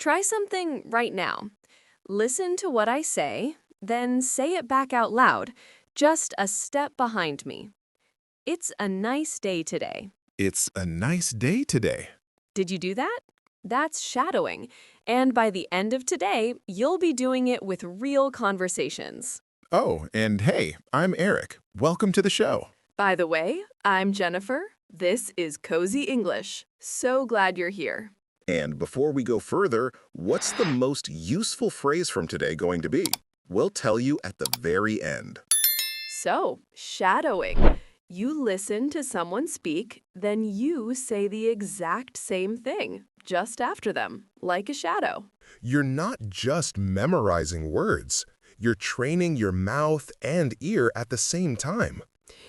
Try something right now. Listen to what I say, then say it back out loud, just a step behind me. It's a nice day today. It's a nice day today. Did you do that? That's shadowing. And by the end of today, you'll be doing it with real conversations. Oh, and hey, I'm Eric. Welcome to the show. By the way, I'm Jennifer. This is Cozy English. So glad you're here. And before we go further, what's the most useful phrase from today going to be? We'll tell you at the very end. So, shadowing. You listen to someone speak, then you say the exact same thing, just after them, like a shadow. You're not just memorizing words. You're training your mouth and ear at the same time.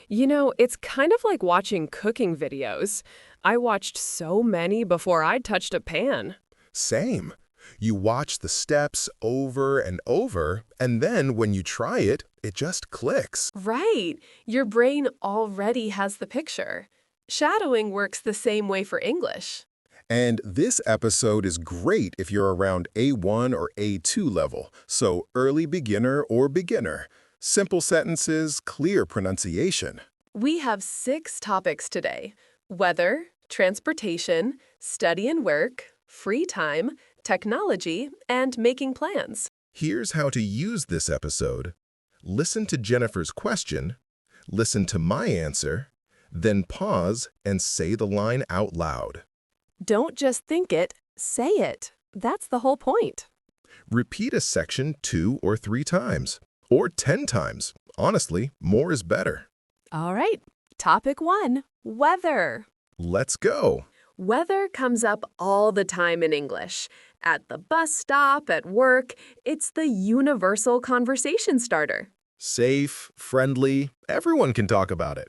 You know, it's kind of like watching cooking videos. I watched so many before I touched a pan. Same. You watch the steps over and over, and then when you try it, it just clicks. Right. Your brain already has the picture. Shadowing works the same way for English. And this episode is great if you're around A1 or A2 level, so early beginner or beginner. Simple sentences, clear pronunciation. We have 6 topics today: weather, transportation, study and work, free time, technology, and making plans. Here's how to use this episode. Listen to Jennifer's question, listen to my answer, then pause and say the line out loud. Don't just think it, say it. That's the whole point. Repeat a section 2 or 3 times, or 10 times. Honestly, more is better. All right. Topic 1, weather. Let's go. Weather comes up all the time in English. At the bus stop, at work, it's the universal conversation starter. Safe, friendly, everyone can talk about it.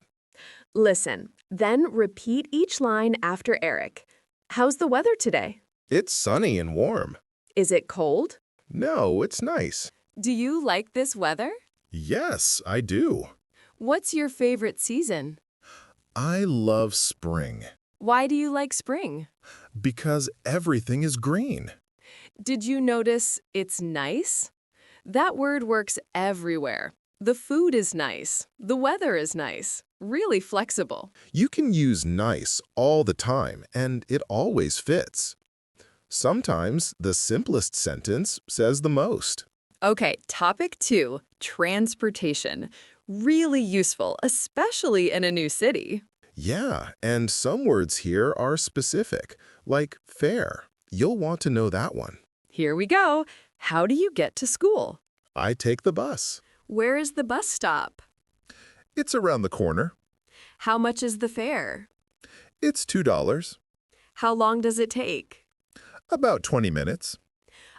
Listen, then repeat each line after Eric. How's the weather today? It's sunny and warm. Is it cold? No, it's nice. Do you like this weather? Yes, I do. What's your favorite season? I love spring Why do you like spring? because everything is green. Did you notice it's nice? That word works everywhere. The food is nice. The weather is nice. Really flexible. You can use nice all the time, and it always fits. Sometimes the simplest sentence says the most. Okay, topic 2, transportation. Really useful, especially in a new city. Yeah, and some words here are specific, like fare. You'll want to know that one. Here we go. How do you get to school? I take the bus. Where is the bus stop? It's around the corner. How much is the fare? It's $2. How long does it take? About 20 minutes.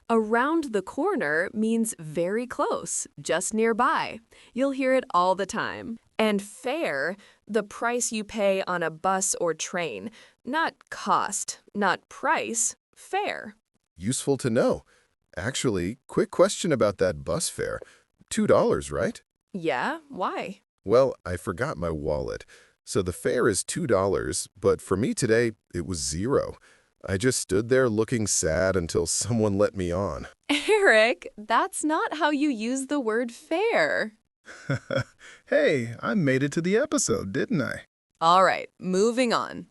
Around the corner means very close, just nearby. You'll hear it all the time. And fare, the price you pay on a bus or train. Not cost, not price, fare. Useful to know. Actually, quick question about that bus fare. $2, right? Yeah, why? Well, I forgot my wallet. So the fare is $2, but for me today, it was 0. I just stood there looking sad until someone let me on. Eric, that's not how you use the word fare. Hey, I made it to the episode, didn't I? All right, moving on.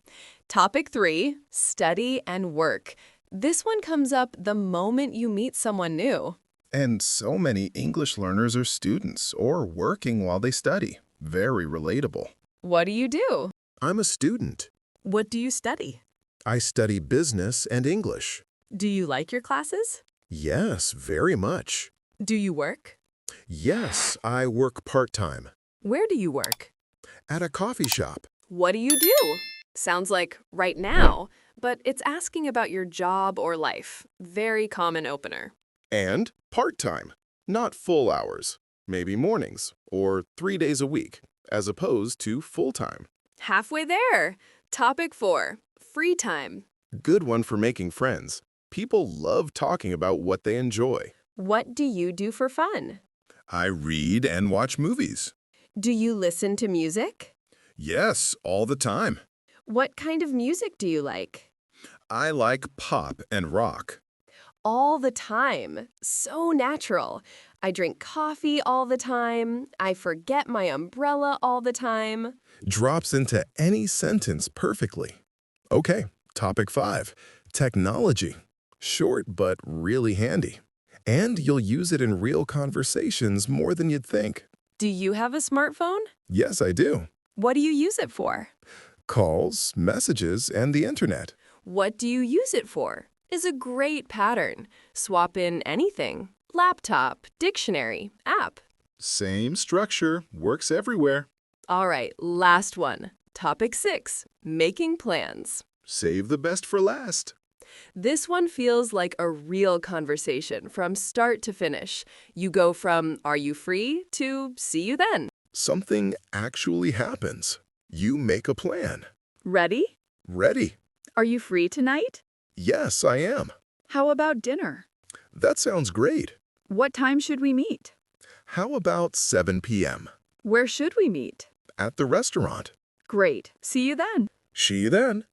Topic 3, study and work. This one comes up the moment you meet someone new. And so many English learners are students or working while they study. Very relatable. What do you do? I'm a student. What do you study? I study business and English. Do you like your classes? Yes, very much. Do you work? Yes, I work part-time. Where do you work? At a coffee shop. What do you do? Sounds like right now, but it's asking about your job or life. Very common opener. And part-time. Not full hours. Maybe mornings or 3 days a week, as opposed to full-time. Halfway there. Topic 4, free time. Good one for making friends. People love talking about what they enjoy. What do you do for fun? I read and watch movies. Do you listen to music? Yes, all the time. What kind of music do you like? I like pop and rock. All the time. So natural. I drink coffee all the time. I forget my umbrella all the time. Drops into any sentence perfectly. Okay, topic 5. Technology. Short but really handy. And you'll use it in real conversations more than you'd think. Do you have a smartphone? Yes, I do. What do you use it for? Calls, messages, and the internet. What do you use it for? Is a great pattern. Swap in anything. Laptop, dictionary, app. Same structure, works everywhere. All right, last one. Topic 6, making plans. Save the best for last. This one feels like a real conversation from start to finish. You go from, are you free, to see you then. Something actually happens. You make a plan. Ready? Ready? Are you free tonight? Yes, I am. How about dinner? That sounds great. What time should we meet? How about 7 p.m.? Where should we meet? At the restaurant. Great. See you then. See you then.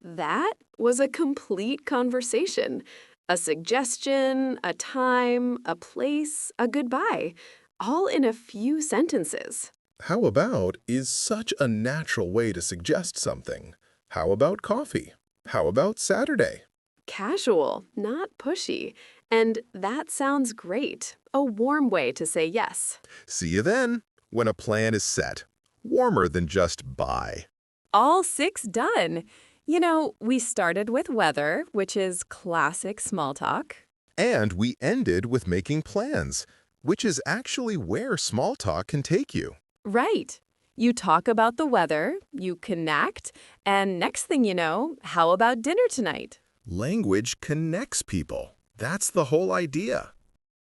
That was a complete conversation. A suggestion, a time, a place, a goodbye, all in a few sentences. How about is such a natural way to suggest something. How about coffee? How about Saturday? Casual, not pushy. And that sounds great. A warm way to say yes. See you then, when a plan is set. Warmer than just bye. All 6 done. You know, we started with weather, which is classic small talk. And we ended with making plans, which is actually where small talk can take you. Right. You talk about the weather, you connect, and next thing you know, how about dinner tonight? Language connects people. That's the whole idea.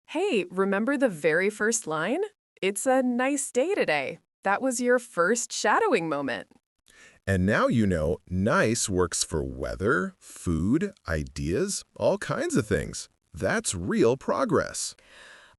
Hey, remember the very first line? It's a nice day today. That was your first shadowing moment. And now you know nice works for weather, food, ideas, all kinds of things. That's real progress.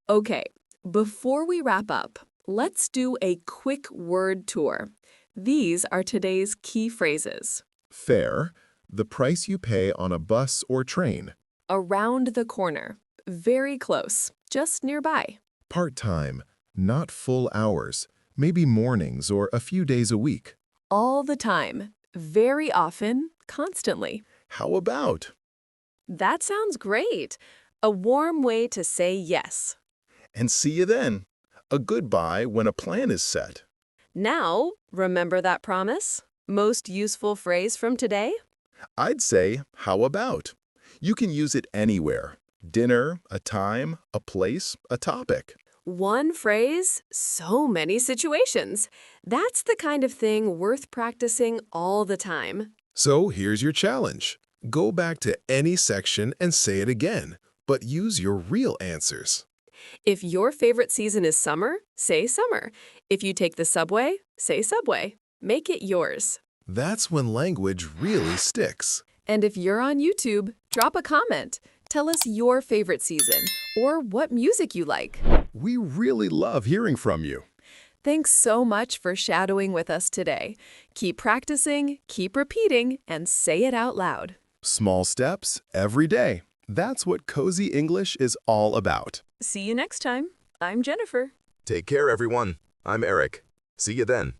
Okay, before we wrap up, let's do a quick word tour. These are today's key phrases. Fare, the price you pay on a bus or train. Around the corner, very close, just nearby. Part-time, not full hours, maybe mornings or a few days a week. All the time, very often, constantly. How about? That sounds great. A warm way to say yes. And see you then. A goodbye when a plan is set. Now, remember that promise? Most useful phrase from today? I'd say, how about? You can use it anywhere. Dinner, a time, a place, a topic. One phrase, so many situations. That's the kind of thing worth practicing all the time. So here's your challenge. Go back to any section and say it again, but use your real answers. If your favorite season is summer, say summer. If you take the subway, say subway. Make it yours. That's when language really sticks. And if you're on YouTube, drop a comment. Tell us your favorite season or what music you like. We really love hearing from you. Thanks so much for shadowing with us today. Keep practicing, keep repeating, and say it out loud. Small steps every day. That's what Cozy English is all about. See you next time. I'm Jennifer. Take care, everyone. I'm Eric. See you then.